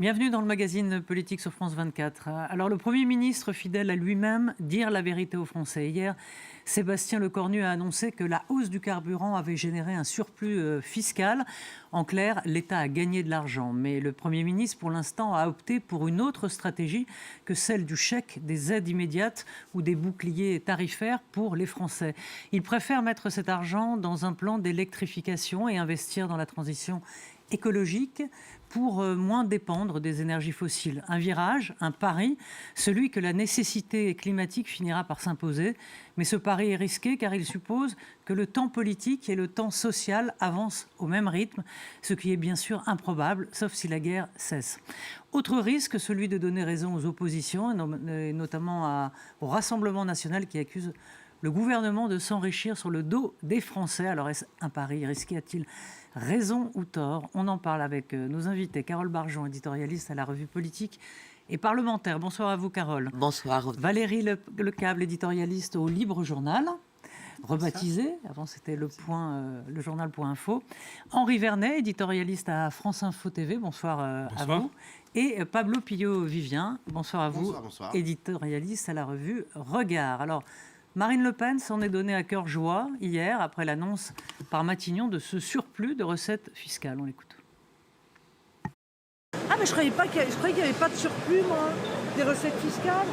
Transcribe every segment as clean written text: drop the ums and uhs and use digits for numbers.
Bienvenue dans le magazine politique sur France 24. Alors le Premier ministre, fidèle à lui-même, dire la vérité aux Français. Hier, Sébastien Lecornu a annoncé que la hausse du carburant avait généré un surplus fiscal. En clair, l'État a gagné de l'argent. Mais le Premier ministre, pour l'instant, a opté pour une autre stratégie que celle du chèque, des aides immédiates ou des boucliers tarifaires pour les Français. Il préfère mettre cet argent dans un plan d'électrification et investir dans la transition écologique pour moins dépendre des énergies fossiles. Un virage, un pari, celui que la nécessité climatique finira par s'imposer. Mais ce pari est risqué car il suppose que le temps politique et le temps social avancent au même rythme, ce qui est bien sûr improbable, sauf si la guerre cesse. Autre risque, celui de donner raison aux oppositions, et notamment au Rassemblement national qui accuse le gouvernement de s'enrichir sur le dos des Français. Alors est-ce un pari risqué? A-t-il raison ou tort? On en parle avec nos invités. Carole Barjon, éditorialiste à la Revue Politique et parlementaire. Bonsoir à vous, Carole. Bonsoir. Valérie Lecable, éditorialiste au Libre Journal, rebaptisé. Avant, c'était le journal Point Info. Henri Vernet, éditorialiste à France Info TV. Bonsoir, à vous. Et Pablo Pillot-Vivien. Bonsoir à vous. Bonsoir. Éditorialiste à la Revue Regard. Alors, Marine Le Pen s'en est donné à cœur joie hier après l'annonce par Matignon de ce surplus de recettes fiscales. On l'écoute. Ah mais je croyais qu'il n'y avait pas de surplus, moi, des recettes fiscales.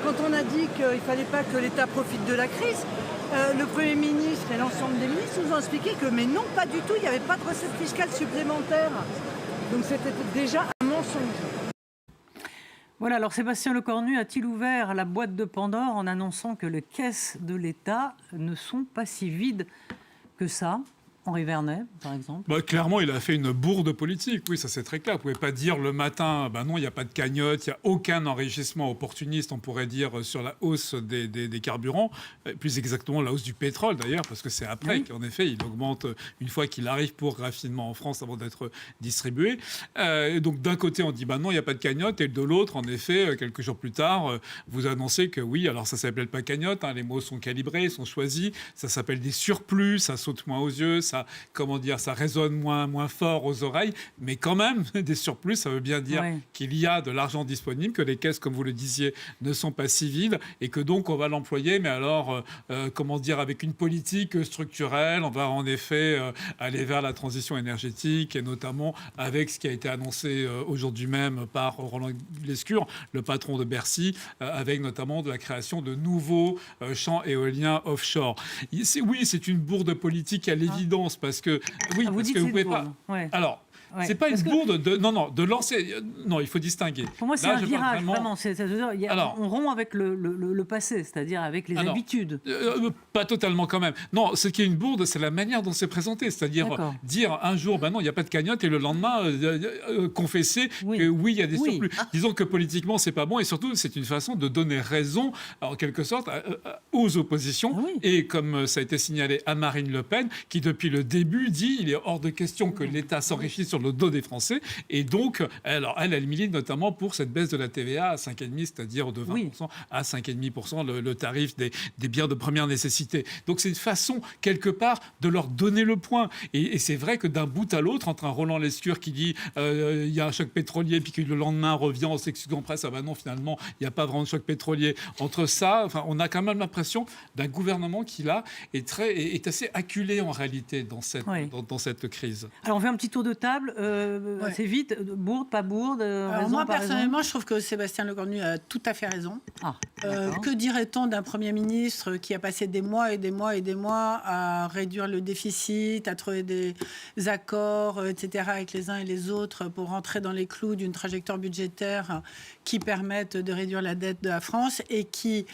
Quand on a dit qu'il ne fallait pas que l'État profite de la crise, le Premier ministre et l'ensemble des ministres nous ont expliqué que mais non, pas du tout, il n'y avait pas de recettes fiscales supplémentaires. Donc c'était déjà un mensonge. Voilà, alors Sébastien Lecornu a-t-il ouvert la boîte de Pandore en annonçant que les caisses de l'État ne sont pas si vides que ça? Henri Vernet, par exemple. Clairement, il a fait une bourde politique. Oui, ça c'est très clair. Vous ne pouvez pas dire le matin, non, il n'y a pas de cagnotte, il n'y a aucun enrichissement opportuniste, on pourrait dire, sur la hausse des carburants. Plus exactement, la hausse du pétrole, d'ailleurs, parce que c'est après qu'en effet, il augmente une fois qu'il arrive pour raffinement en France avant d'être distribué. Donc, d'un côté, on dit, non, il n'y a pas de cagnotte. Et de l'autre, en effet, quelques jours plus tard, vous annoncez que oui, alors ça ne s'appelle pas cagnotte, les mots sont calibrés, sont choisis, ça s'appelle des surplus, ça saute moins aux yeux, ça résonne moins fort aux oreilles, mais quand même, des surplus, ça veut bien dire qu'il y a de l'argent disponible, que les caisses, comme vous le disiez, ne sont pas si vides, et que donc on va l'employer, mais alors, avec une politique structurelle, on va en effet aller vers la transition énergétique, et notamment avec ce qui a été annoncé aujourd'hui même par Roland Lescure, le patron de Bercy, avec notamment de la création de nouveaux champs éoliens offshore. Oui, c'est une bourde politique à l'évidence, parce que parce que vous pouvez pas. Ouais. Alors. Ouais. C'est pas une bourde de lancer. Non, il faut distinguer. Pour moi, c'est un virage, vraiment. On rompt avec le passé, c'est-à-dire avec les habitudes. Pas totalement quand même. Non, ce qui est une bourde, c'est la manière dont c'est présenté. C'est-à-dire dire un jour, non, il n'y a pas de cagnotte, et le lendemain, confesser que oui, il y a des surplus. Disons que politiquement, c'est pas bon, et surtout, c'est une façon de donner raison, en quelque sorte, aux oppositions. Et comme ça a été signalé à Marine Le Pen, qui depuis le début dit il est hors de question que l'État s'enrichisse sur le dos des Français, et donc elle milite notamment pour cette baisse de la TVA à 5,5%, c'est-à-dire de 20% à 5,5% le tarif des biens de première nécessité. Donc c'est une façon quelque part de leur donner le point, et c'est vrai que d'un bout à l'autre, entre un Roland Lescure qui dit il y a un choc pétrolier, puis que le lendemain revient en s'excusant presse, non, finalement il n'y a pas vraiment de choc pétrolier, entre ça, on a quand même l'impression d'un gouvernement qui là est assez acculé en réalité dans cette crise. Alors on fait un petit tour de table. Assez vite, bourde, pas bourde, raison, moi, pas personnellement, raison. je trouve que Sébastien Lecornu a tout à fait raison. Que dirait-on d'un Premier ministre qui a passé des mois et des mois et des mois à réduire le déficit, à trouver des accords, etc., avec les uns et les autres pour rentrer dans les clous d'une trajectoire budgétaire qui permette de réduire la dette de la France, et qui,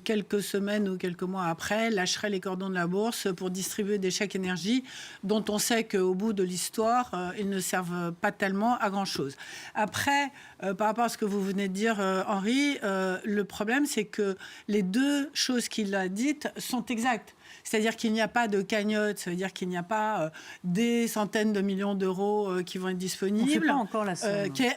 quelques semaines ou quelques mois après, lâcherait les cordons de la bourse pour distribuer des chèques énergie dont on sait qu'au bout de l'histoire, ils ne servent pas tellement à grand-chose. Après, par rapport à ce que vous venez de dire, Henri, le problème, c'est que les deux choses qu'il a dites sont exactes. C'est-à-dire qu'il n'y a pas de cagnotte, ça veut dire qu'il n'y a pas des centaines de millions d'euros qui vont être disponibles. On ne sait pas encore la somme.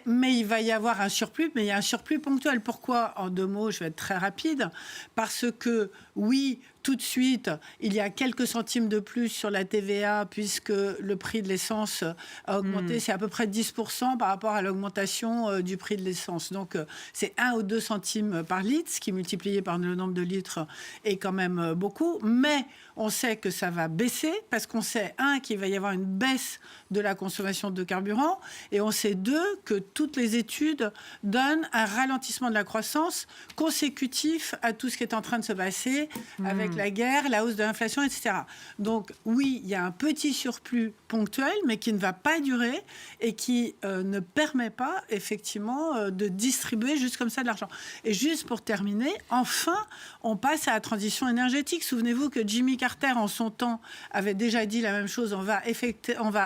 Mais il va y avoir un surplus, mais il y a un surplus ponctuel. Pourquoi ? En 2 mots, je vais être très rapide. Parce que, oui, tout de suite, il y a quelques centimes de plus sur la TVA puisque le prix de l'essence a augmenté. C'est à peu près 10% par rapport à l'augmentation du prix de l'essence. Donc, c'est 1 ou 2 centimes par litre, ce qui multiplié par le nombre de litres est quand même beaucoup. Mais on sait que ça va baisser parce qu'on sait, 1, qu'il va y avoir une baisse de la consommation de carburant et on sait, 2, que toutes les études donnent un ralentissement de la croissance consécutif à tout ce qui est en train de se passer avec la guerre, la hausse de l'inflation, etc. Donc oui, il y a un petit surplus ponctuel, mais qui ne va pas durer et qui ne permet pas effectivement de distribuer juste comme ça de l'argent. Et juste pour terminer, enfin, on passe à la transition énergétique. Souvenez-vous que Jimmy Carter, en son temps, avait déjà dit la même chose. On va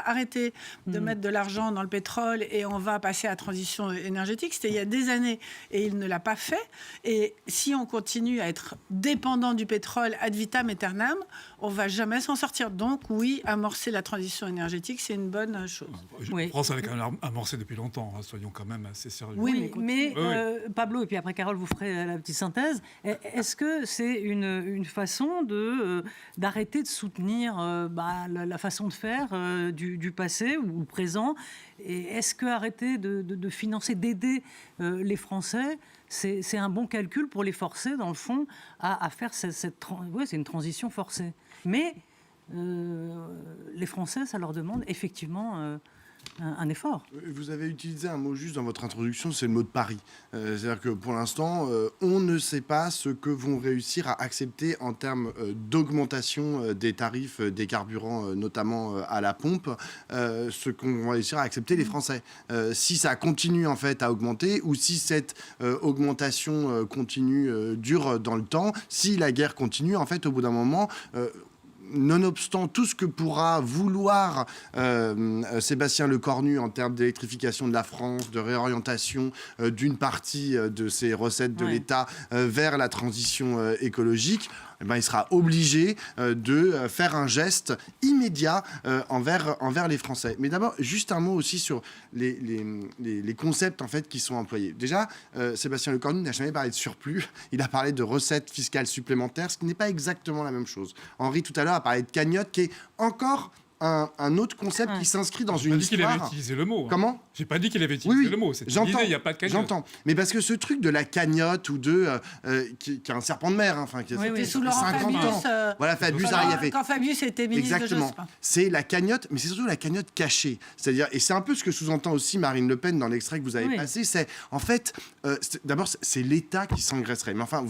arrêter de mettre de l'argent dans le pétrole et on va passer à la transition énergétique. C'était il y a des années et il ne l'a pas fait. Et si on continue à être dépendant du pétrole ad vitam aeternam, on ne va jamais s'en sortir. Donc oui, amorcer la transition énergétique, c'est une bonne chose. La France avait quand même amorcé depuis longtemps, hein, soyons quand même assez sérieux. Oui, mais Pablo, et puis après Carole, vous ferez la petite synthèse. Est-ce que c'est une façon d'arrêter de soutenir la façon de faire du passé ou le présent? Et est-ce que arrêter de financer, d'aider les Français, c'est un bon calcul pour les forcer, dans le fond, à faire c'est une transition forcée. Mais les Français, ça leur demande effectivement un effort. Vous avez utilisé un mot juste dans votre introduction, c'est le mot de pari. C'est-à-dire que pour l'instant, on ne sait pas ce que vont réussir à accepter en termes d'augmentation des tarifs des carburants, notamment à la pompe, ce qu'on va réussir à accepter les Français. Si ça continue en fait à augmenter ou si cette augmentation continue dure dans le temps, si la guerre continue, en fait, au bout d'un moment... nonobstant tout ce que pourra vouloir Sébastien Lecornu en termes d'électrification de la France, de réorientation d'une partie de ses recettes de l'État vers la transition écologique, il sera obligé de faire un geste immédiat envers les Français. Mais d'abord, juste un mot aussi sur les concepts en fait, qui sont employés. Déjà, Sébastien Lecornu n'a jamais parlé de surplus, il a parlé de recettes fiscales supplémentaires, ce qui n'est pas exactement la même chose. Henri, tout à l'heure, a parlé de cagnotte, qui est encore un autre concept qui s'inscrit dans une histoire. J'ai pas dit qu'il avait utilisé le mot. Comment ? J'ai pas dit qu'il avait utilisé le mot. C'est une idée, il n'y a pas de cagnotte. J'entends. Mais parce que ce truc de la cagnotte ou qui est un serpent de mer, qui a fait sous Laurent 50 Fabius, ans. Voilà, Fabius a fait. Quand Fabius était ministre de Jospin. C'est la cagnotte, mais c'est surtout la cagnotte cachée. C'est-à-dire, et c'est un peu ce que sous-entend aussi Marine Le Pen dans l'extrait que vous avez passé, c'est en fait, d'abord, c'est l'État qui s'engraisserait. Mais enfin,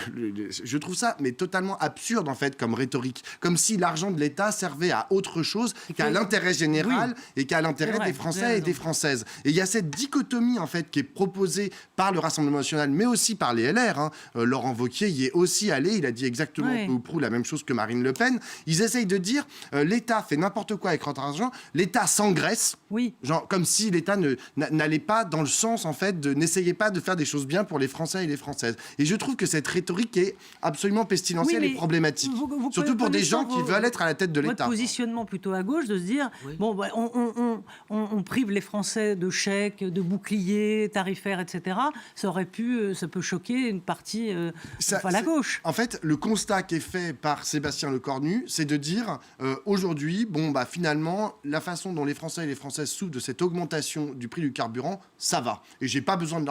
je trouve ça mais totalement absurde en fait comme rhétorique, comme si l'argent de l'État servait à autre chose qu'à l'intérêt général et qu'à l'intérêt des Français et des Françaises. Et il y a cette dichotomie en fait qui est proposée par le Rassemblement national, mais aussi par les LR. Laurent Wauquiez y est aussi allé. Il a dit exactement peu ou prou la même chose que Marine Le Pen. Ils essayent de dire l'État fait n'importe quoi avec notre argent, l'État s'engraisse. Genre comme si l'État n'allait pas dans le sens en fait n'essayait pas de faire des choses bien pour les Français et les Françaises. Et je trouve que cette rhétorique est absolument pestilentielle et problématique, surtout pour des gens qui veulent être à la tête de l'État. Votre positionnement plutôt à gauche de se dire on prive les Français de chèques, de boucliers tarifaires, etc. Ça peut choquer une partie la gauche. En fait, le constat qui est fait par Sébastien Lecornu, c'est de dire aujourd'hui, finalement, la façon dont les Français et les Françaises souffrent de cette augmentation du prix du carburant, ça va. Et j'ai pas besoin de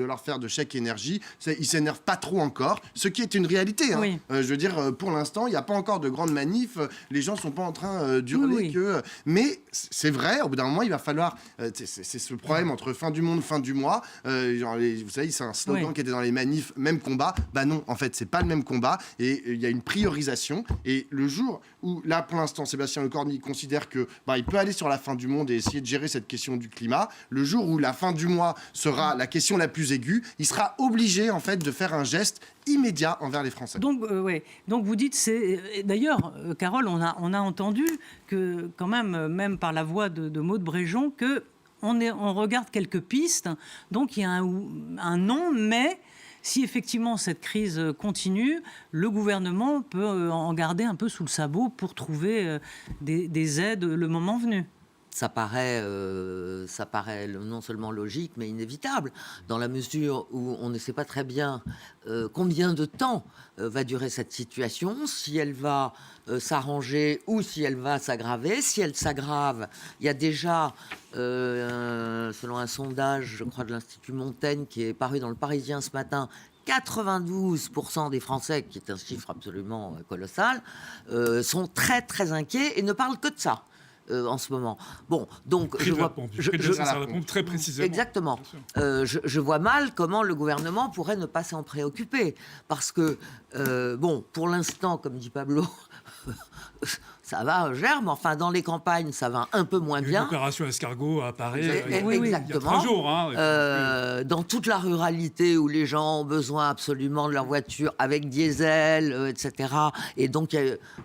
leur faire de chèque énergie. Ils s'énervent pas trop encore, ce qui est une réalité. Je veux dire, pour l'instant, il n'y a pas encore de grandes manifs. Les gens sont pas en train d'hurler que... Mais c'est vrai, au bout d'un moment, il va falloir... c'est ce problème entre fin du monde, fin du mois. Vous savez, c'est un slogan qui était dans les manifs, même combat. Non, en fait, c'est pas le même combat. Et il y a une priorisation. Et le jour où, là, pour l'instant, Sébastien Lecornu considère que il peut aller sur la fin du monde et essayer de gérer cette question du climat, le jour où la fin du mois sera la question la plus aiguë, il sera obligé, en fait, de faire un geste immédiat envers les Français. Donc vous dites, d'ailleurs, Carole, on a entendu que, quand même par la voix de Maud Bréjon, qu'on regarde quelques pistes, donc il y a un non, mais si effectivement cette crise continue, le gouvernement peut en garder un peu sous le sabot pour trouver des aides le moment venu. Ça paraît non seulement logique, mais inévitable, dans la mesure où on ne sait pas très bien combien de temps va durer cette situation, si elle va s'arranger ou si elle va s'aggraver. Si elle s'aggrave, il y a déjà, selon un sondage, je crois, de l'Institut Montaigne, qui est paru dans le Parisien ce matin, 92% des Français, qui est un chiffre absolument colossal, sont très très inquiets et ne parlent que de ça. En ce moment. Bon, donc je vois ça répond très précisément. Exactement. Je vois mal comment le gouvernement pourrait ne pas s'en préoccuper, parce que bon, pour l'instant, comme dit Pablo, ça va, germe. Enfin, dans les campagnes, ça va un peu moins bien. L'opération escargot à Paris. Exactement. Il y a 3 jours. Hein, dans toute la ruralité où les gens ont besoin absolument de leur voiture avec diesel, etc. Et donc,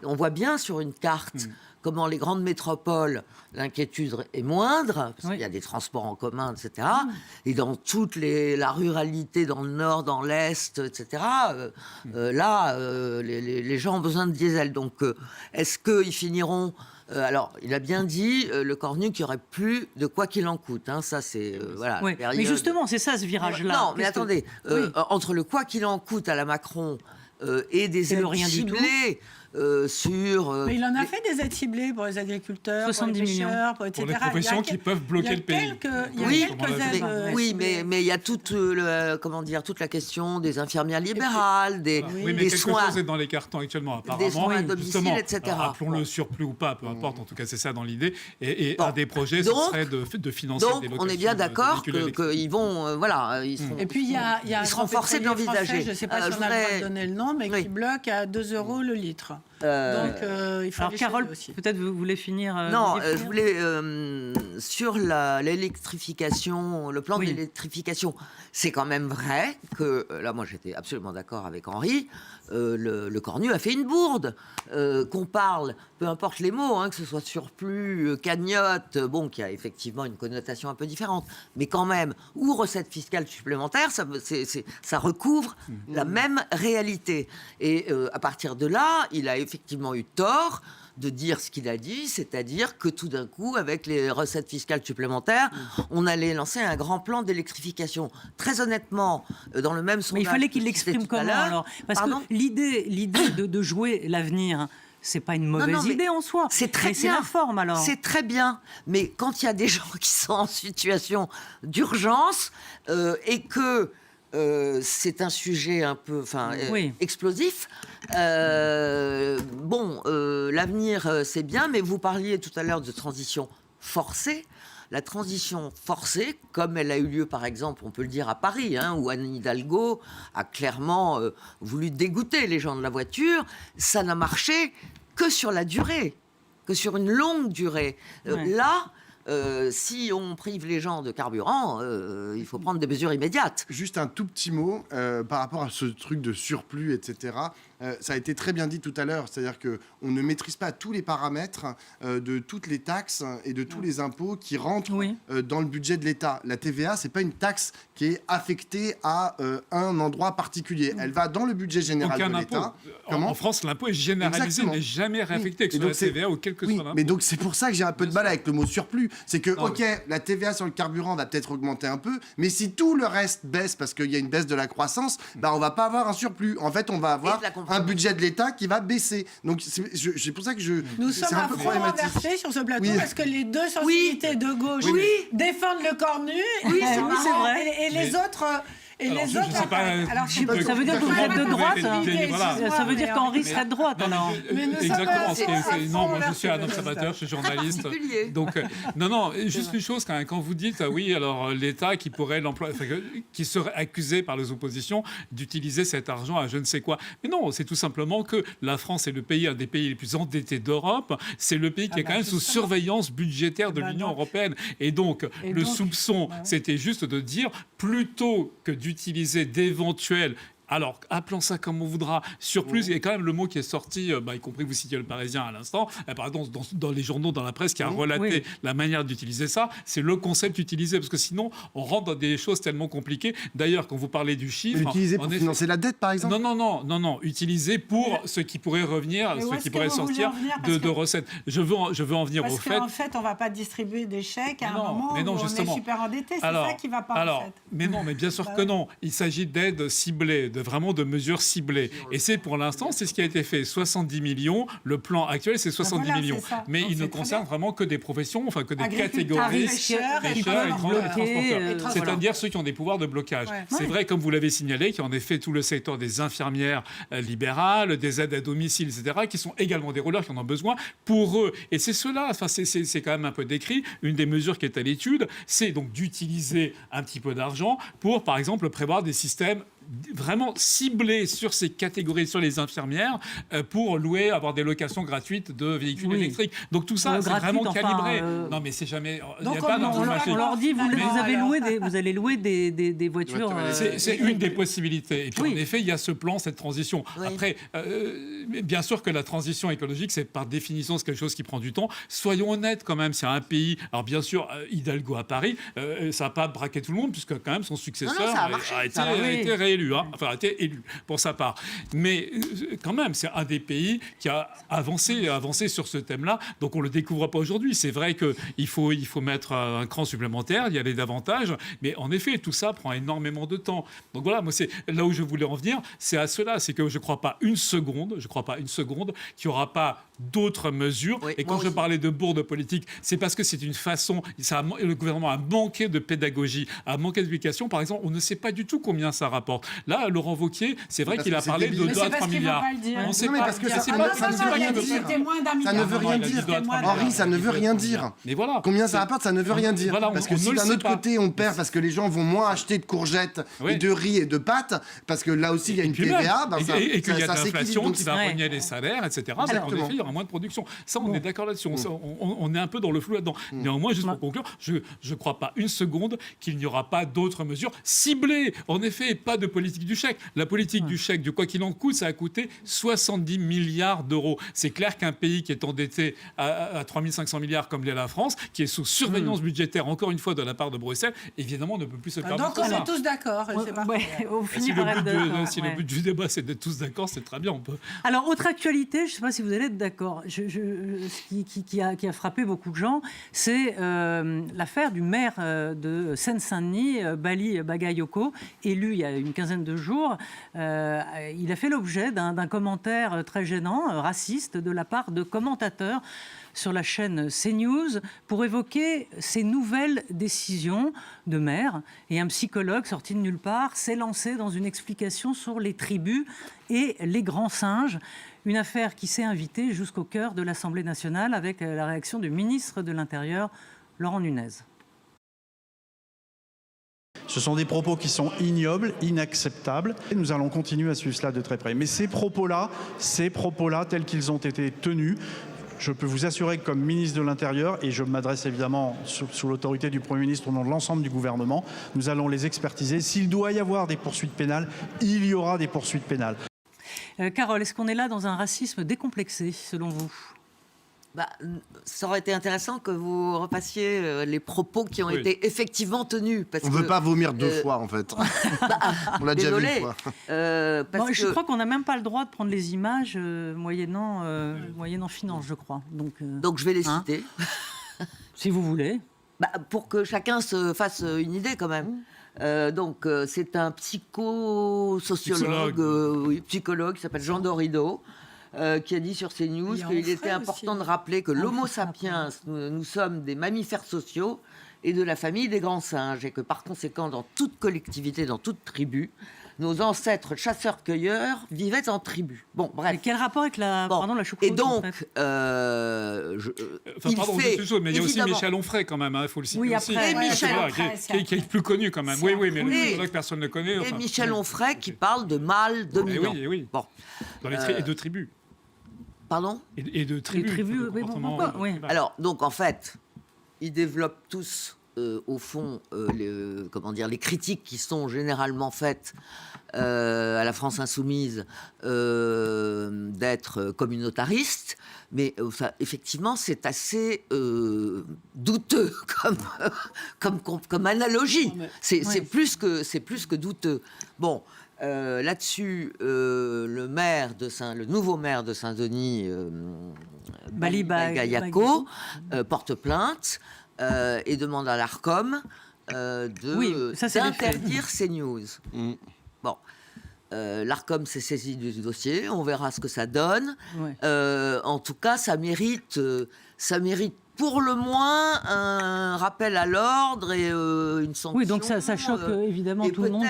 on voit bien sur une carte. Comment les grandes métropoles, l'inquiétude est moindre, parce qu'il y a des transports en commun, etc. Et dans toute la ruralité, dans le nord, dans l'est, etc., là, les gens ont besoin de diesel. Donc, est-ce qu'ils finiront... alors, il a bien dit, le Cornu, qu'il n'y aurait plus de quoi qu'il en coûte. Hein, ça, c'est... voilà, période... Mais justement, c'est ça, ce virage-là. Non, mais attendez. Entre le quoi qu'il en coûte à la Macron et des aides ciblées... Mais il en a fait des aides ciblées pour les agriculteurs, 70 pour les pêcheurs, millions. etc. Pour les professions qui peuvent bloquer le pays. Oui, mais il y a toute la question des infirmières libérales, des mais quelque soins. chose est dans les cartons actuellement, apparemment. Des soins à domicile, etc. Appelons-le surplus ou pas, peu importe, en tout cas c'est ça dans l'idée. Et un des projets, ce serait de financer des locations. On est bien d'accord qu'ils vont, ils seront. Et puis il y a ils seront forcés de l'envisager. Je ne sais pas si on a le droit de donner le nom, mais qui bloque à 2 € le litre. Donc, il faut. Alors, Carole, peut-être vous voulez finir. Non, je voulais sur l'électrification, le plan d'électrification. C'est quand même vrai que là, moi, j'étais absolument d'accord avec Henri. Le Cornu a fait une bourde. Qu'on parle, peu importe les mots, hein, que ce soit surplus, cagnotte, bon, qui a effectivement une connotation un peu différente, mais quand même, ou recettes fiscales supplémentaires, ça recouvre la même réalité. Et à partir de là, il a effectivement eu tort de dire ce qu'il a dit, c'est-à-dire que tout d'un coup, avec les recettes fiscales supplémentaires, on allait lancer un grand plan d'électrification. Très honnêtement, dans le même sondage... Mais il fallait qu'il l'exprime comment, alors ? Parce que l'idée de jouer l'avenir... C'est pas une mauvaise idée en soi. C'est très bien. C'est la forme alors. C'est très bien. Mais quand il y a des gens qui sont en situation d'urgence et que c'est un sujet un peu explosif, l'avenir c'est bien, mais vous parliez tout à l'heure de transition forcée. La transition forcée, comme elle a eu lieu par exemple, on peut le dire à Paris, hein, où Anne Hidalgo a clairement voulu dégoûter les gens de la voiture, ça n'a marché que sur la durée, que sur une longue durée. Là, si on prive les gens de carburant, il faut prendre des mesures immédiates. Juste un tout petit mot par rapport à ce truc de surplus, etc. Ça a été très bien dit tout à l'heure, c'est-à-dire qu'on ne maîtrise pas tous les paramètres de toutes les taxes et de tous les impôts qui rentrent dans le budget de l'État. La TVA, c'est pas une taxe qui est affectée à un endroit particulier. Elle va dans le budget général de l'État. En France, l'impôt est généralisé, mais jamais réaffecté, que ce soit la TVA ou quel que soit l'impôt. Mais donc c'est pour ça que j'ai un peu de mal avec le mot surplus. C'est que, la TVA sur le carburant va peut-être augmenter un peu, mais si tout le reste baisse parce qu'il y a une baisse de la croissance, on va pas avoir un surplus. En fait, on va avoir un budget de l'État qui va baisser. Donc c'est pour ça que Nous sommes un peu renversés sur ce plateau parce que les deux sensibilités de gauche défendent le Cornu. C'est vrai. Et les autres. Et alors, les autres, ça veut dire que vous êtes de droite. Ça veut dire qu'Henri serait de droite. Exactement. Non, moi je suis un observateur, je suis journaliste. Donc non, juste une chose quand vous dites alors l'État qui pourrait qui serait accusé par les oppositions d'utiliser cet argent à je ne sais quoi. Mais non, c'est tout simplement que la France est un des pays les plus endettés d'Europe. C'est le pays qui est quand même sous surveillance budgétaire de l'Union européenne. Et donc le soupçon, c'était juste de dire plutôt que d'utiliser d'éventuels Alors, appelons ça comme on voudra. Surplus, il y a quand même le mot qui est sorti, y compris vous citiez le Parisien à l'instant, par exemple dans les journaux, dans la presse, qui a relaté la manière d'utiliser ça. C'est le concept utilisé, parce que sinon, on rentre dans des choses tellement compliquées. D'ailleurs, quand vous parlez du chiffre... Utiliser pour financer la dette, par exemple ? Non. Utiliser pour ce qui pourrait revenir, ce qui pourrait sortir de recettes. Je veux en venir au fait... Parce qu'en fait, on ne va pas distribuer des chèques à un moment où on est super endetté. C'est ça qui ne va pas, en fait. Mais non, mais bien sûr que non. Il s'agit d'aides ciblées, vraiment de mesures ciblées. Et c'est pour l'instant, c'est ce qui a été fait. 70 millions. Le plan actuel, c'est 70 millions. Mais il ne concerne vraiment que des professions, enfin que des catégories. Pêcheurs et transporteurs. C'est-à-dire ceux qui ont des pouvoirs de blocage. C'est vrai, comme vous l'avez signalé, qu'il y a en effet tout le secteur des infirmières libérales, des aides à domicile, etc., qui sont également des rôleurs qui en ont besoin pour eux. Et c'est cela, c'est quand même un peu décrit. Une des mesures qui est à l'étude, c'est donc d'utiliser un petit peu d'argent pour, par exemple, prévoir des systèmes vraiment ciblés sur ces catégories, sur les infirmières, pour avoir des locations gratuites de véhicules électriques. Donc tout ça, c'est vraiment calibré. Non, mais c'est jamais... Donc on leur dit, vous allez louer des voitures... C'est une des possibilités. Et puis en effet, il y a ce plan, cette transition. Après, bien sûr que la transition écologique, c'est par définition quelque chose qui prend du temps. Soyons honnêtes quand même, c'est un pays... Alors bien sûr, Hidalgo à Paris, ça n'a pas braqué tout le monde, puisque quand même son successeur a été réélu. Enfin, a été élu pour sa part. Mais quand même, c'est un des pays qui a avancé sur ce thème-là. Donc on ne le découvre pas aujourd'hui. C'est vrai qu'il faut mettre un cran supplémentaire, il y a des avantages. Mais en effet, tout ça prend énormément de temps. Donc voilà, moi, c'est là où je voulais en venir. C'est à cela. C'est que je ne crois pas une seconde qu'il n'y aura pas d'autres mesures. Et quand je parlais de bourde politique, c'est parce que c'est une façon... le gouvernement a manqué de pédagogie, a manqué d'éducation. Par exemple, on ne sait pas du tout combien ça rapporte. Là, Laurent Wauquiez, c'est vrai qu'il a parlé de 2 à 3 milliards. On ne sait pas. Parce que ça ne veut rien dire. Henri, ça ne veut rien dire. Mais voilà. Combien ça rapporte, ça ne veut rien dire. Parce que si d'un autre côté, on perd parce que les gens vont moins acheter de courgettes et de riz et de pâtes, parce que là aussi, il y a une TVA, et qu'il y a de l'inflation qui va rogner les salaires, etc. Donc, en effet, il y aura moins de production. Ça, on est d'accord là-dessus. On est un peu dans le flou là-dedans. Néanmoins, juste pour conclure, je ne crois pas une seconde qu'il n'y aura pas d'autres mesures ciblées. En effet, pas de politique du chèque. La politique du chèque, du quoi qu'il en coûte, ça a coûté 70 milliards d'euros. C'est clair qu'un pays qui est endetté à 3 500 milliards comme l'est la France, qui est sous surveillance budgétaire, encore une fois, de la part de Bruxelles, évidemment, ne peut plus se permettre. Donc on est tous d'accord. Si le but du débat, c'est d'être tous d'accord, c'est très bien. On peut... Alors, autre actualité, je ne sais pas si vous allez être d'accord, qui a frappé beaucoup de gens, c'est l'affaire du maire de Seine-Saint-Denis, Bali Bagayoko, élu il y a une quinzaine de jours. Il a fait l'objet d'un commentaire très gênant, raciste, de la part de commentateurs sur la chaîne CNews pour évoquer ces nouvelles décisions de maire. Et un psychologue sorti de nulle part s'est lancé dans une explication sur les tribus et les grands singes. Une affaire qui s'est invitée jusqu'au cœur de l'Assemblée nationale avec la réaction du ministre de l'Intérieur, Laurent Nunez. Ce sont des propos qui sont ignobles, inacceptables. Et nous allons continuer à suivre cela de très près. Mais ces propos-là, tels qu'ils ont été tenus, je peux vous assurer que comme ministre de l'Intérieur, et je m'adresse évidemment sous l'autorité du Premier ministre au nom de l'ensemble du gouvernement, nous allons les expertiser. S'il doit y avoir des poursuites pénales, il y aura des poursuites pénales. Carole, est-ce qu'on est là dans un racisme décomplexé, selon vous ? Ça aurait été intéressant que vous repassiez les propos qui ont été effectivement tenus. On ne veut pas vomir 2 fois, en fait. On l'a déjà vu une fois. Je crois qu'on n'a même pas le droit de prendre les images moyennant finance, je crois. Donc je vais les citer. Si vous voulez. Pour que chacun se fasse une idée, quand même. C'est un psychologue qui s'appelle Jean Dorido, qui a dit sur CNews qu'il était important de rappeler que l'homo sapiens, nous sommes des mammifères sociaux et de la famille des grands singes, et que par conséquent, dans toute collectivité, dans toute tribu, nos ancêtres chasseurs-cueilleurs vivaient en tribu. Bon, bref. Et quel rapport avec la choucroute? Et donc, mais il y a aussi Michel Onfray, quand même, il faut le citer aussi. Et Michel Onfray, qui est plus connu, quand même. Oui, mais c'est vrai que personne ne le connaît. Et Michel Onfray, qui parle de mâles dominants. Oui. Bon. Et de tribus. Pardon ? Et de tribus. Oui. Alors, donc, en fait, ils développent tous au fond, les critiques qui sont généralement faites à la France insoumise d'être communautariste, mais effectivement, c'est assez douteux comme analogie. C'est plus que douteux. Bon. Là-dessus, le nouveau maire de Saint-Denis, Bagayako, porte plainte et demande à l'Arcom d'interdire CNews. Bon, l'Arcom s'est saisi du dossier, on verra ce que ça donne. En tout cas, ça mérite pour le moins un rappel à l'ordre et une sanction. Oui, donc ça choque évidemment tout le monde.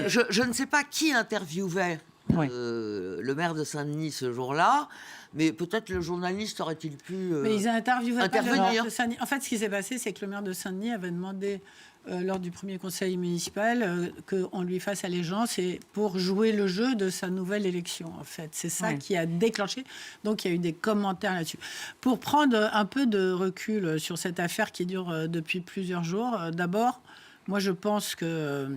Je ne sais pas qui interviewait le maire de Saint-Denis ce jour-là, mais peut-être le journaliste aurait-il pu mais ils interviewaient intervenir. Pas le maire de Saint-Denis. En fait, ce qui s'est passé, c'est que le maire de Saint-Denis avait demandé lors du premier conseil municipal qu'on lui fasse allégeance et pour jouer le jeu de sa nouvelle élection, en fait. C'est ça qui a déclenché. Donc, il y a eu des commentaires là-dessus. Pour prendre un peu de recul sur cette affaire qui dure depuis plusieurs jours, d'abord, moi, je pense que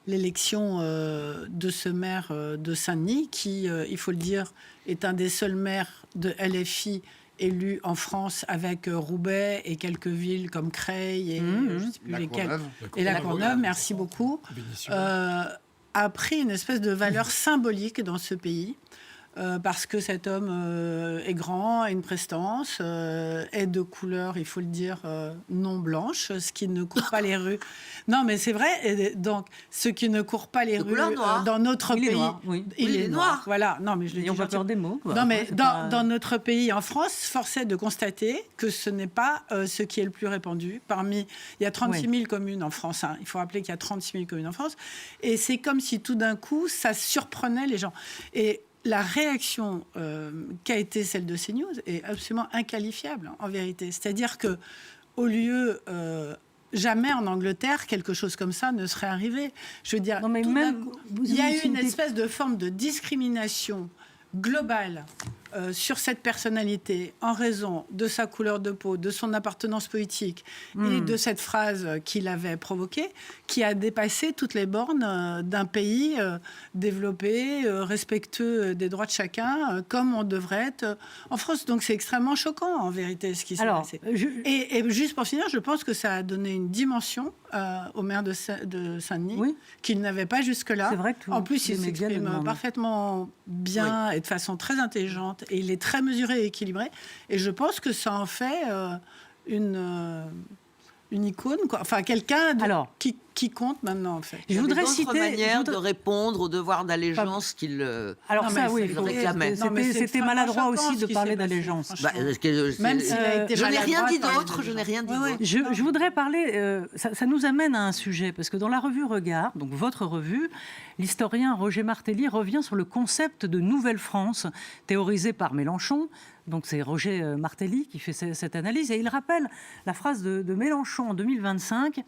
l'élection de ce maire de Saint-Denis, qui, il faut le dire, est un des seuls maires de LFI élu en France avec Roubaix et quelques villes comme Creil et je ne sais plus lesquelles. Et la Courneuve, merci beaucoup. A pris une espèce de valeur symbolique dans ce pays. Parce que cet homme est grand, a une prestance, est de couleur, il faut le dire, non blanche, ce qui ne court pas les rues. Non, mais c'est vrai. Et donc, ce qui ne court pas les rues dans notre pays, il est noir. Voilà. Non, mais je le dis. N'ayons pas peur des mots. Quoi. Non, mais dans notre pays, en France, force est de constater que ce n'est pas ce qui est le plus répandu. Il y a 36 000 communes en France. Hein. Il faut rappeler qu'il y a 36 000 communes en France, et c'est comme si tout d'un coup, ça surprenait les gens. Et la réaction qu'a été celle de CNews est absolument inqualifiable, en vérité. C'est-à-dire que, au lieu, jamais en Angleterre, quelque chose comme ça ne serait arrivé. Je veux dire, il y a eu une espèce de forme de discrimination globale sur cette personnalité en raison de sa couleur de peau, de son appartenance politique et de cette phrase qu'il avait provoquée, qui a dépassé toutes les bornes d'un pays développé, respectueux des droits de chacun, comme on devrait être en France. Donc c'est extrêmement choquant, en vérité, ce qui s'est passé. Et juste pour finir, je pense que ça a donné une dimension au maire de Saint-Denis qu'il n'avait pas jusque-là. C'est vrai que en plus, il s'exprime parfaitement bien et de façon très intelligente. Et il est très mesuré et équilibré. Et je pense que ça en fait une icône, quoi. Enfin, quelqu'un qui compte maintenant, en fait. Je voudrais citer manière de répondre au devoir d'allégeance qu'il réclamait. C'était maladroit aussi de parler d'allégeance. Même s'il a été je n'ai rien dit d'autre. Je voudrais parler. Ça nous amène à un sujet, parce que dans la revue Regard, donc votre revue, l'historien Roger Martelly revient sur le concept de Nouvelle-France, théorisé par Mélenchon. Donc c'est Roger Martelly qui fait cette analyse, et il rappelle la phrase de Mélenchon en 2025.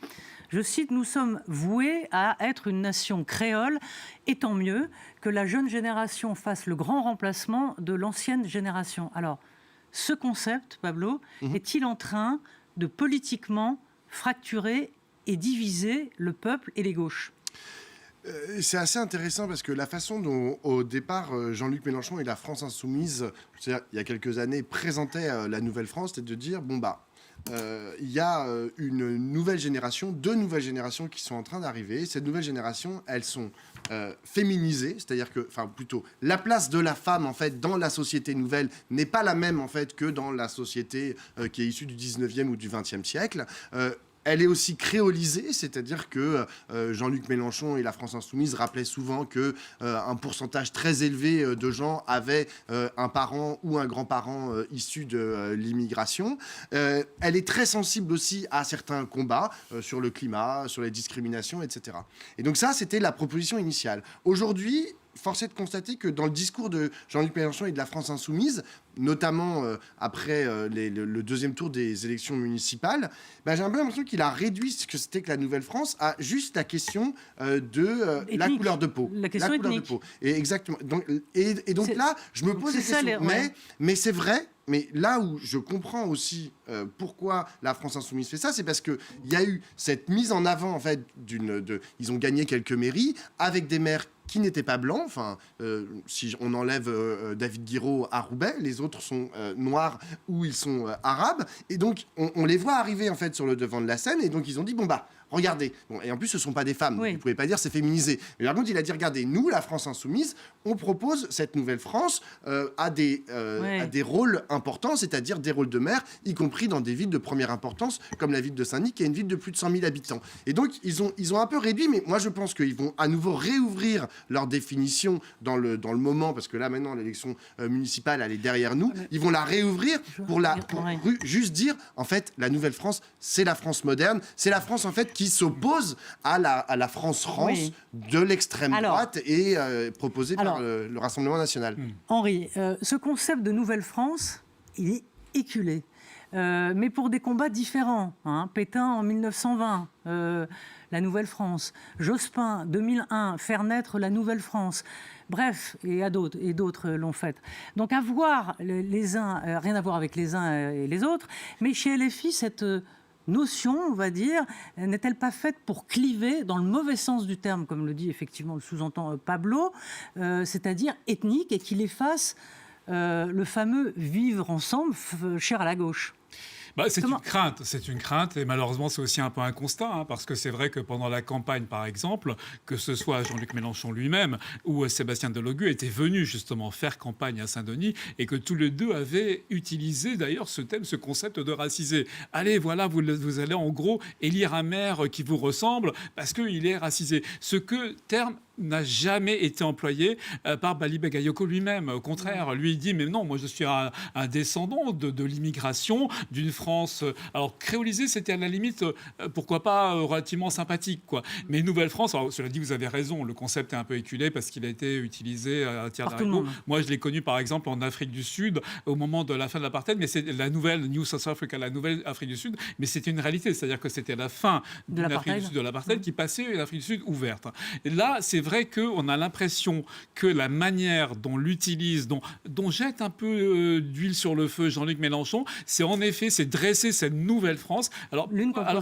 Je cite: « Nous sommes voués à être une nation créole, et tant mieux que la jeune génération fasse le grand remplacement de l'ancienne génération. » Alors, ce concept, Pablo, est-il en train de politiquement fracturer et diviser le peuple et les gauches ? C'est assez intéressant parce que la façon dont, au départ, Jean-Luc Mélenchon et la France Insoumise, c'est-à-dire, il y a quelques années, présentaient la Nouvelle-France, c'était de dire, il y a une nouvelle génération, 2 nouvelles générations qui sont en train d'arriver. Cette nouvelle génération, elles sont féminisées, c'est-à-dire que, enfin plutôt, la place de la femme en fait dans la société nouvelle n'est pas la même en fait que dans la société qui est issue du 19e ou du 20e siècle. Elle est aussi créolisée, c'est-à-dire que Jean-Luc Mélenchon et la France Insoumise rappelaient souvent qu'un pourcentage très élevé de gens avaient un parent ou un grand-parent issu de l'immigration. Elle est très sensible aussi à certains combats sur le climat, sur les discriminations, etc. Et donc ça, c'était la proposition initiale. Aujourd'hui, force est de constater que dans le discours de Jean-Luc Mélenchon et de la France Insoumise, notamment après le deuxième tour des élections municipales, j'ai un peu l'impression qu'il a réduit ce que c'était que la Nouvelle-France à juste la question de la couleur de peau. La question ethnique. Et exactement. Donc là, je me pose la question. Mais c'est vrai Mais là où je comprends aussi pourquoi la France Insoumise fait ça, c'est parce qu'il y a eu cette mise en avant, en fait, ils ont gagné quelques mairies avec des maires qui n'étaient pas blancs. Enfin, si on enlève David Guiraud à Roubaix, les autres sont noirs ou ils sont arabes. Et donc, on les voit arriver, en fait, sur le devant de la scène. Et donc, ils ont dit, bon, bah, regardez. Bon, et en plus, ce ne sont pas des femmes. Donc vous ne pouvez pas dire c'est féminisé. Mais par contre, il a dit, regardez, nous, la France Insoumise, on propose cette nouvelle France à des rôles importants, c'est-à-dire des rôles de maire, y compris dans des villes de première importance, comme la ville de Saint-Denis, qui est une ville de plus de 100 000 habitants. Et donc, ils ont un peu réduit, mais moi, je pense qu'ils vont à nouveau réouvrir leur définition dans le moment, parce que là, maintenant, l'élection municipale, elle est derrière nous. Ils vont la réouvrir pour juste dire, en fait, la nouvelle France, c'est la France moderne, c'est la France, en fait, qui s'oppose à la France de l'extrême droite et proposée par le Rassemblement national. Henri, ce concept de nouvelle France, il est éculé. Mais pour des combats différents. Pétain en 1920, la Nouvelle France. Jospin, 2001, faire naître la Nouvelle France. Bref, et d'autres l'ont fait. Donc à voir les uns, rien à voir avec les uns et les autres, mais chez LFI, cette notion, on va dire, n'est-elle pas faite pour cliver, dans le mauvais sens du terme, comme le dit effectivement, le sous-entend Pablo, c'est-à-dire ethnique, et qu'il efface le fameux vivre ensemble cher à la gauche? C'est une crainte, et malheureusement c'est aussi un peu un constat, parce que c'est vrai que pendant la campagne, par exemple, que ce soit Jean-Luc Mélenchon lui-même ou Sébastien Delogu étaient venus justement faire campagne à Saint-Denis, et que tous les deux avaient utilisé d'ailleurs ce concept de racisé. Allez, voilà, vous allez en gros élire un maire qui vous ressemble parce qu'il est racisé. Terme n'a jamais été employé par Bali Bagayoko lui-même. Au contraire, lui, il dit, mais non, moi je suis un descendant de l'immigration, d'une France... Alors, créolisée, c'était à la limite, pourquoi pas, relativement sympathique, quoi. Mais Nouvelle-France, alors, cela dit, vous avez raison, le concept est un peu éculé parce qu'il a été utilisé à tiers d'arigot. Moi, je l'ai connu, par exemple, en Afrique du Sud, au moment de la fin de l'apartheid, mais c'est la nouvelle New South Africa, la nouvelle Afrique du Sud, mais c'était une réalité, c'est-à-dire que c'était la fin de l'Afrique du Sud, de l'apartheid, qui passait à l'Afrique du Sud ouverte. Et là, c'est vrai qu'on a l'impression que la manière dont l'utilise, dont jette un peu d'huile sur le feu Jean-Luc Mélenchon, c'est en effet, c'est dresser cette nouvelle France, alors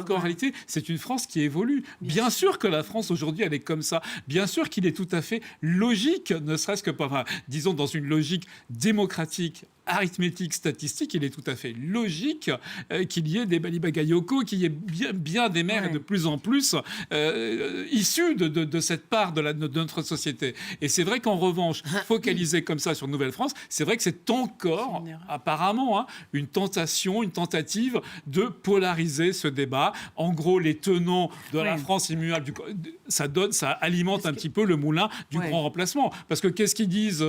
qu'en réalité, c'est une France qui évolue. Bien sûr que la France, aujourd'hui, elle est comme ça. Bien sûr qu'il est tout à fait logique, ne serait-ce que, disons, dans une logique démocratique, arithmétique, statistique, il est tout à fait logique qu'il y ait des Bali Bagayoko, qu'il y ait bien des maires et de plus en plus issus de cette part de notre société. Et c'est vrai qu'en revanche, focaliser comme ça sur Nouvelle-France, c'est vrai que c'est encore, apparemment, une tentative de polariser ce débat. En gros, les tenants de la France immuable, ça alimente un petit peu le moulin du grand remplacement. Parce que qu'est-ce qu'ils disent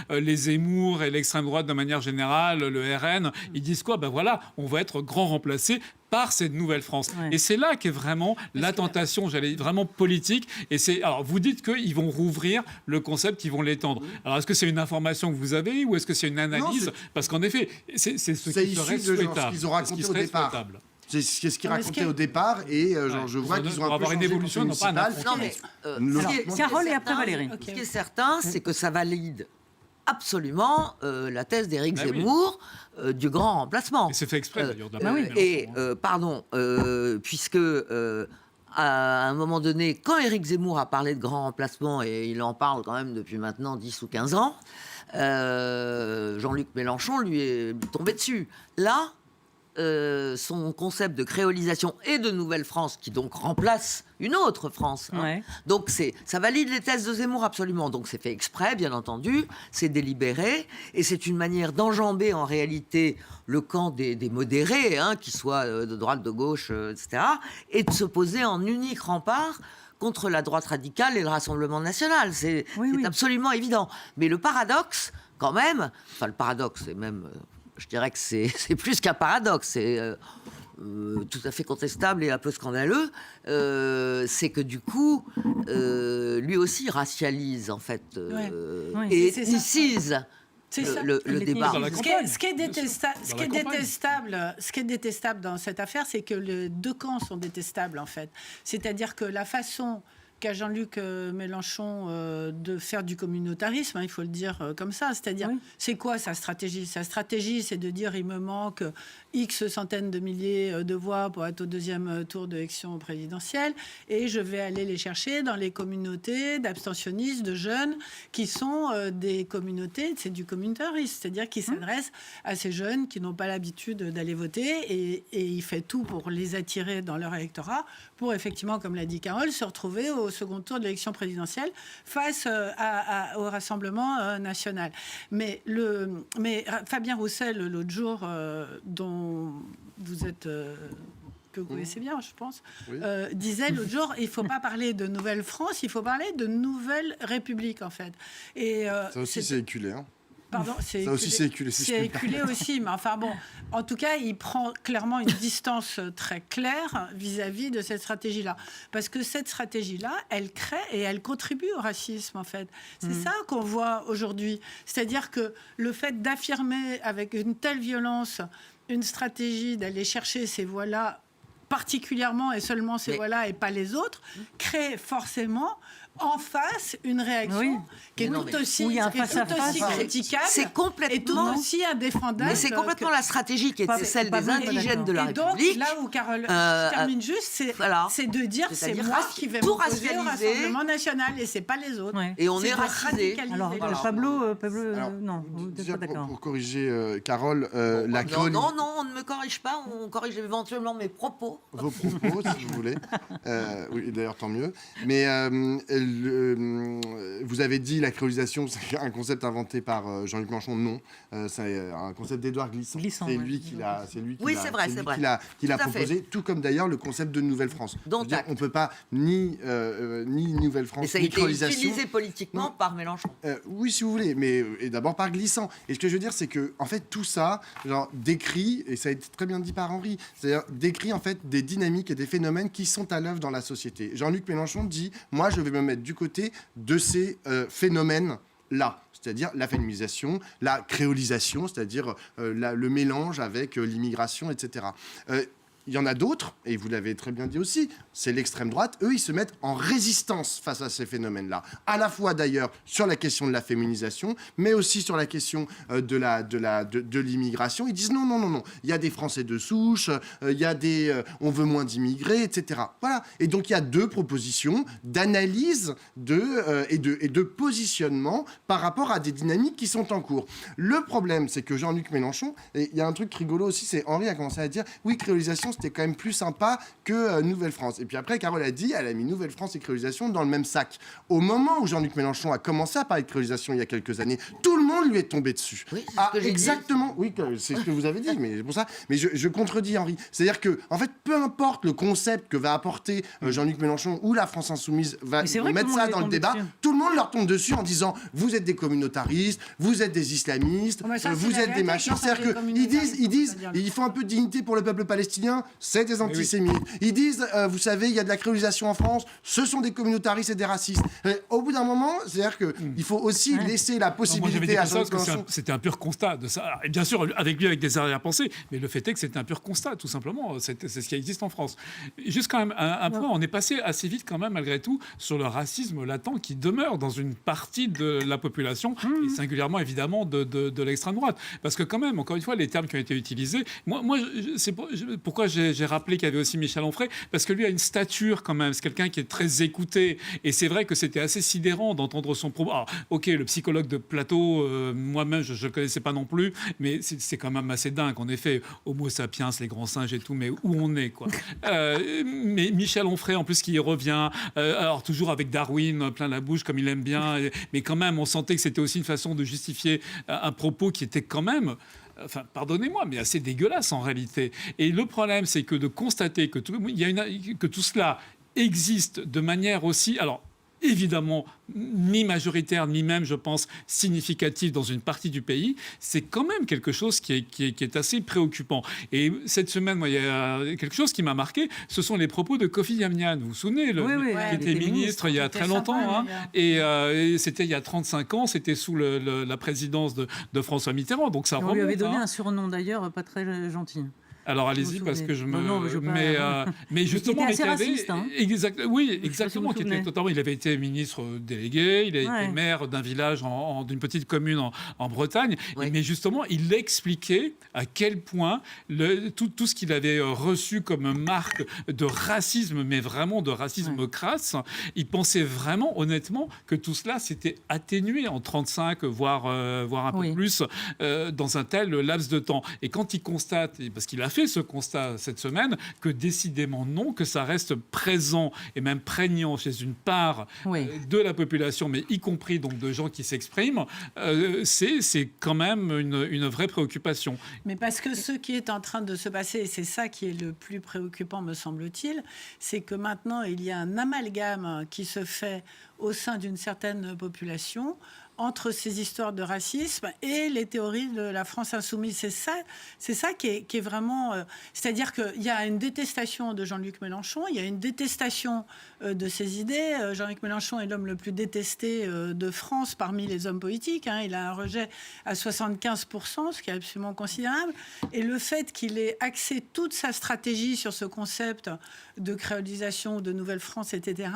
les Zemmour et l'extrême droite de manière générale, le RN, ils disent quoi? Voilà, on va être grand remplacé par cette nouvelle France. Et c'est là qu'est vraiment la tentation, vraiment politique. Et alors, vous dites qu'ils vont rouvrir le concept, qu'ils vont l'étendre. Alors, est-ce que c'est une information que vous avez ou est-ce que c'est une analyse? Parce qu'en effet, c'est ce qui serait souhaitable. Ce qu'ils ont raconté au départ. C'est ce qu'ils racontaient au départ, et je vois qu'ils ont un peu changé une évolution municipale. Carole et après Valérie. Ce qui est certain, c'est que ça valide absolument la thèse d'Éric Zemmour du grand remplacement. Et c'est fait exprès d'ailleurs. Puisque à un moment donné, quand Éric Zemmour a parlé de grand remplacement, et il en parle quand même depuis maintenant 10 ou 15 ans, Jean-Luc Mélenchon lui est tombé dessus. Là, son concept de créolisation et de Nouvelle-France, qui donc remplace une autre France. Donc ça valide les thèses de Zemmour absolument. Donc c'est fait exprès, bien entendu, c'est délibéré, et c'est une manière d'enjamber en réalité le camp des modérés, qu'ils soient de droite, de gauche, etc., et de se poser en unique rempart contre la droite radicale et le Rassemblement national. C'est absolument évident. Mais le paradoxe, quand même, le paradoxe, c'est même... je dirais que c'est plus qu'un paradoxe, c'est tout à fait contestable et un peu scandaleux, c'est que du coup, lui aussi racialise en fait, et ethnicise le débat. Ce qui est détestable dans cette affaire, c'est que les deux camps sont détestables en fait. C'est-à-dire que la façon qu'à Jean-Luc Mélenchon de faire du communautarisme, il faut le dire comme ça. C'est-à-dire, c'est quoi sa stratégie ? Sa stratégie, c'est de dire il me manque X centaines de milliers de voix pour être au deuxième tour de l'élection présidentielle et je vais aller les chercher dans les communautés d'abstentionnistes, de jeunes qui sont des communautés, c'est du communautarisme, c'est-à-dire qui s'adressent à ces jeunes qui n'ont pas l'habitude d'aller voter et il fait tout pour les attirer dans leur électorat pour effectivement, comme l'a dit Carole, se retrouver au second tour de l'élection présidentielle face au Rassemblement national. Mais Fabien Roussel, l'autre jour, dont vous êtes... que vous connaissez bien, je pense, disait l'autre jour, il ne faut pas parler de Nouvelle-France, il faut parler de Nouvelle République, en fait. Et, ça aussi, c'est éculé, hein. Pardon, c'est éculé. C'est éculé aussi, mais enfin bon, en tout cas, il prend clairement une distance très claire vis-à-vis de cette stratégie-là. Parce que cette stratégie-là, elle crée et elle contribue au racisme, en fait. C'est ça qu'on voit aujourd'hui. C'est-à-dire que le fait d'affirmer avec une telle violence une stratégie d'aller chercher ces voix-là, particulièrement et seulement ces voix-là et pas les autres, crée forcément en face une réaction qui est tout aussi critiquable et tout aussi indéfendable. Mais c'est complètement la stratégie qui était celle des indigènes de la République. Et donc, là où Carole, je termine juste, c'est de dire c'est moi qui vais m'opposer au Rassemblement national et c'est pas les autres. Et on est racisé. Alors, Pablo, non, vous n'êtes pas d'accord. Pour corriger Carole, la chronique... Non, on ne me corrige pas, on corrige éventuellement mes propos. Vos propos, si vous voulez. Oui, d'ailleurs, tant mieux. Mais... vous avez dit la créolisation, c'est un concept inventé par Jean-Luc Mélenchon. Non, c'est un concept d'Édouard Glissant. C'est lui qui l'a proposé, tout comme d'ailleurs le concept de Nouvelle-France. On ne peut pas ni Nouvelle-France, ni créolisation. Ça a été utilisé politiquement par Mélenchon. Oui, si vous voulez, mais d'abord par Glissant. Et ce que je veux dire, c'est que en fait tout ça décrit, et ça a été très bien dit par Henri, c'est-à-dire décrit en fait des dynamiques et des phénomènes qui sont à l'œuvre dans la société. Jean-Luc Mélenchon dit, moi je vais me mettre du côté de ces phénomènes-là, c'est-à-dire la féminisation, la créolisation, c'est-à-dire le mélange avec l'immigration, etc. Il y en a d'autres, et vous l'avez très bien dit aussi, c'est l'extrême droite. Eux, ils se mettent en résistance face à ces phénomènes-là. À la fois, d'ailleurs, sur la question de la féminisation, mais aussi sur la question de l'immigration. Ils disent non. Il y a des Français de souche, il y a on veut moins d'immigrés, etc. Voilà. Et donc, il y a deux propositions d'analyse et de positionnement par rapport à des dynamiques qui sont en cours. Le problème, c'est que Jean-Luc Mélenchon, et il y a un truc rigolo aussi, c'est Henri a commencé à dire, oui, créolisation, c'était quand même plus sympa que Nouvelle-France. Et puis après, Carole a dit, elle a mis Nouvelle-France et créolisation dans le même sac. Au moment où Jean-Luc Mélenchon a commencé à parler de créolisation il y a quelques années, tout le monde lui est tombé dessus. Oui, c'est ce que j'ai exactement. dit. Oui, c'est ce que vous avez dit, mais c'est pour ça. Mais je contredis Henri. C'est-à-dire que, en fait, peu importe le concept que va apporter Jean-Luc Mélenchon ou la France Insoumise va mettre ça dans le débat, tout le monde leur tombe dessus en disant, vous êtes des communautaristes, vous êtes des islamistes, vous êtes des machins. C'est-à-dire qu'ils disent, il faut un peu de dignité pour le peuple palestinien. C'est des antisémites. Ils disent, vous savez, il y a de la créolisation en France, ce sont des communautaristes et des racistes. Au bout d'un moment, c'est-à-dire qu'il faut aussi laisser la possibilité à Jean-Luc Mélenchon... C'était un pur constat de ça. Et bien sûr, avec des arrière-pensées, mais le fait est que c'était un pur constat, tout simplement. C'est ce qui existe en France. Juste quand même un point, on est passé assez vite quand même, malgré tout, sur le racisme latent qui demeure dans une partie de la population, et singulièrement, évidemment, de l'extrême droite. Parce que quand même, encore une fois, les termes qui ont été utilisés... Moi c'est pourquoi j'ai rappelé qu'il y avait aussi Michel Onfray, parce que lui a une stature quand même, c'est quelqu'un qui est très écouté, et c'est vrai que c'était assez sidérant d'entendre son propos. Alors, ok, le psychologue de plateau, moi-même, je ne le connaissais pas non plus, mais c'est quand même assez dingue, en effet, Homo sapiens, les grands singes et tout, mais où on est, quoi. Mais Michel Onfray, en plus, qui y revient, alors toujours avec Darwin plein la bouche, comme il aime bien, mais quand même, on sentait que c'était aussi une façon de justifier un propos qui était quand même... Enfin, pardonnez-moi, mais assez dégueulasse en réalité. Et le problème, c'est que de constater que tout cela existe de manière aussi... Alors, évidemment, ni majoritaire, ni même, je pense, significative dans une partie du pays, c'est quand même quelque chose qui est assez préoccupant. Et cette semaine, moi, il y a quelque chose qui m'a marqué, ce sont les propos de Kofi Annan. Vous vous souvenez, qui était ministre il y a très longtemps, et c'était il y a 35 ans, c'était sous la présidence de François Mitterrand. Donc ça remonte. On lui avait donné un surnom d'ailleurs pas très gentil. Alors allez-y, parce que je me. Non, je mais justement, il était assez raciste, hein. Oui, exactement. Il avait été ministre délégué, il a été maire d'un village, d'une petite commune en Bretagne. Oui. Mais justement, il expliquait à quel point tout ce qu'il avait reçu comme marque de racisme, mais vraiment de racisme crasse, il pensait vraiment, honnêtement, que tout cela s'était atténué en 35, voire un peu plus, dans un tel laps de temps. Et quand il constate, parce qu'il a fait ce constat cette semaine, que décidément non, que ça reste présent et même prégnant chez une part de la population, mais y compris donc de gens qui s'expriment, c'est quand même une vraie préoccupation. Mais parce que ce qui est en train de se passer, et c'est ça qui est le plus préoccupant, me semble-t-il, c'est que maintenant, il y a un amalgame qui se fait au sein d'une certaine population entre ces histoires de racisme et les théories de la France insoumise. C'est ça qui est vraiment... c'est-à-dire qu'il y a une détestation de Jean-Luc Mélenchon, il y a une détestation de ses idées. Jean-Luc Mélenchon est l'homme le plus détesté de France parmi les hommes politiques. Hein. Il a un rejet à 75%, ce qui est absolument considérable. Et le fait qu'il ait axé toute sa stratégie sur ce concept de créolisation, de Nouvelle-France, etc.,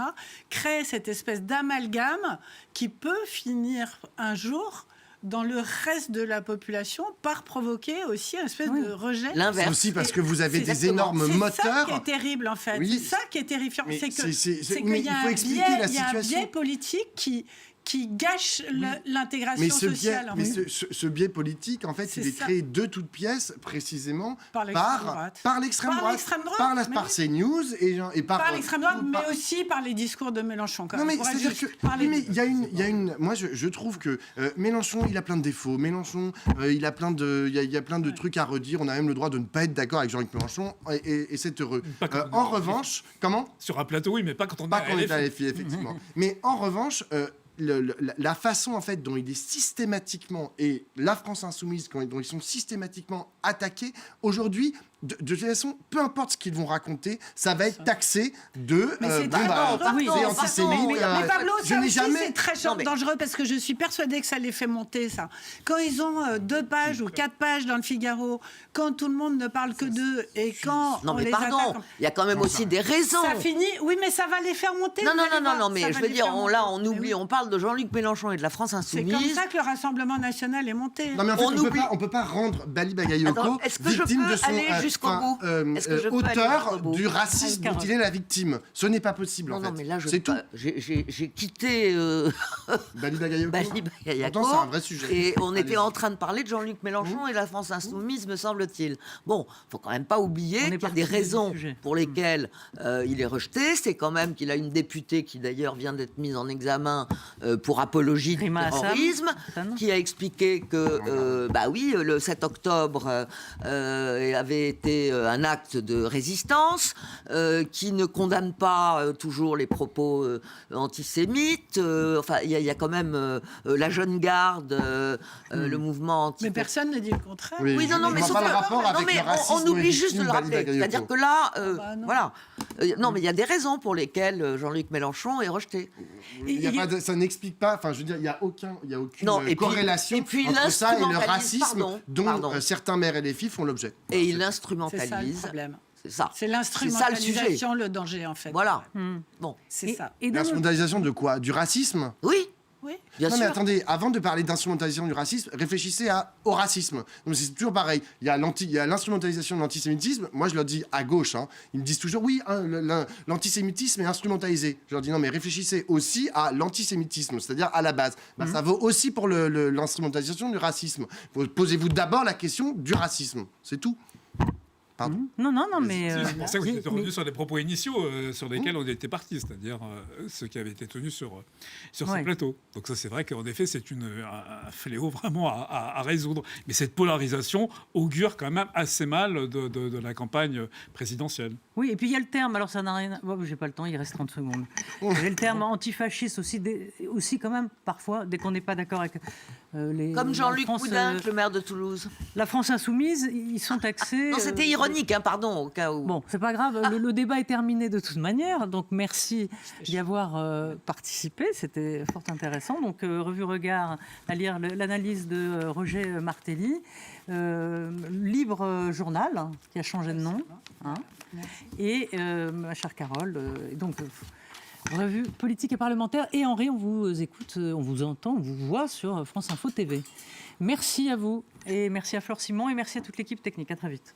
crée cette espèce d'amalgame qui peut finir un jour dans le reste de la population par provoquer aussi un espèce de rejet. L'inverse. C'est aussi parce que vous avez des énormes moteurs. C'est ça qui est terrible, en fait. Oui. C'est ça qui est terrifiant. Mais c'est qu'il mais y a il faut expliquer la il y a un situation. biais politique qui gâche l'intégration sociale. Mais ce biais politique, en fait, il est créé de toutes pièces, précisément par l'extrême droite, par CNews et par l'extrême droite, mais aussi par les discours de Mélenchon. Non, mais c'est-à-dire que il y a une. Moi, je trouve que Mélenchon, il a plein de défauts. Mélenchon, il a plein de trucs à redire. On a même le droit de ne pas être d'accord avec Jean-Luc Mélenchon, et c'est heureux. En revanche, comment ? Sur un plateau, oui, mais pas quand on est à LFI, effectivement. Mais en revanche. La façon en fait dont il est systématiquement et la France insoumise dont ils sont systématiquement attaqués aujourd'hui, de toute façon, peu importe ce qu'ils vont raconter, ça va être taxé de c'est antisémite. Mais Pablo, c'est très dangereux parce que je suis persuadée que ça les fait monter, ça. Quand ils ont 2 pages ou 4 pages dans le Figaro, quand tout le monde ne parle que d'eux et quand on les attaque... il y a quand même aussi des raisons. Ça finit, oui, mais ça va les faire monter. Non, mais je veux dire, on oublie, on parle de Jean-Luc Mélenchon et de la France insoumise. C'est comme ça que le Rassemblement national est monté. Non, mais en fait, on peut pas rendre Bali Bagayoko victime de son auteur du racisme dont il est la victime. Ce n'est pas possible, en fait. Mais là, c'est tout. J'ai quitté Bali Bagayoko. Pourtant, c'est un vrai sujet. Et on était en train de parler de Jean-Luc Mélenchon et de la France insoumise, me semble-t-il. Bon, faut quand même pas oublier qu'il y a des raisons pour lesquelles il est rejeté. C'est quand même qu'il a une députée qui, d'ailleurs, vient d'être mise en examen pour apologie du terrorisme, qui a expliqué que, le 7 octobre avait été un acte de résistance, qui ne condamne pas toujours les propos antisémites. Il y a quand même la jeune garde, le mouvement anti... Mais personne ne dit le contraire. Mais on oublie juste de le rappeler. C'est-à-dire que là, voilà. Non, mais il y a des raisons pour lesquelles Jean-Luc Mélenchon est rejeté. Ça n'explique pas. Enfin, je veux dire, il y a aucune corrélation entre ça et le racisme dont certains maires et les filles font l'objet. Et il l'instrumentalise. C'est ça le problème. C'est ça. C'est l'instrumentalisation, le danger, en fait. Voilà. Bon, c'est ça. L'instrumentalisation de quoi ? Du racisme ? Oui. Bien non, sûr. mais attendez, avant de parler d'instrumentalisation du racisme, réfléchissez au racisme. Donc, c'est toujours pareil. Il y a l'instrumentalisation de l'antisémitisme. Moi, je leur dis à gauche. Ils me disent toujours, oui, l'antisémitisme est instrumentalisé. Je leur dis, non, mais réfléchissez aussi à l'antisémitisme, c'est-à-dire à la base. Ça vaut aussi pour l'instrumentalisation du racisme. Posez-vous d'abord la question du racisme. C'est tout. Pardon. Non, mais... C'est pour ça que vous êtes revenu sur les propos initiaux sur lesquels on était partis, c'est-à-dire ceux qui avaient été tenus sur ces plateaux. Donc ça, c'est vrai qu'en effet, c'est un fléau vraiment à résoudre. Mais cette polarisation augure quand même assez mal de la campagne présidentielle. Oui, Oui, et puis il y a le terme, alors ça n'a rien... Bon, j'ai pas le temps, il reste 30 secondes. Il y a le terme antifasciste aussi quand même, parfois, dès qu'on n'est pas d'accord avec les... Comme Jean-Luc Poudin, le maire de Toulouse. La France insoumise, ils sont taxés... Non, c'était ironique, hein, pardon, au cas où... Bon, c'est pas grave, le débat est terminé de toute manière, donc merci d'y avoir participé, c'était fort intéressant. Donc, Revue Regard, à lire l'analyse de Roger Martelly, Libre Journal, qui a changé de nom, hein, et ma chère Carole, donc Revue Politique et Parlementaire. Et Henri, on vous écoute, on vous entend, on vous voit sur France Info TV. Merci à vous, et merci à Flore Simon, et merci à toute l'équipe technique. À très vite.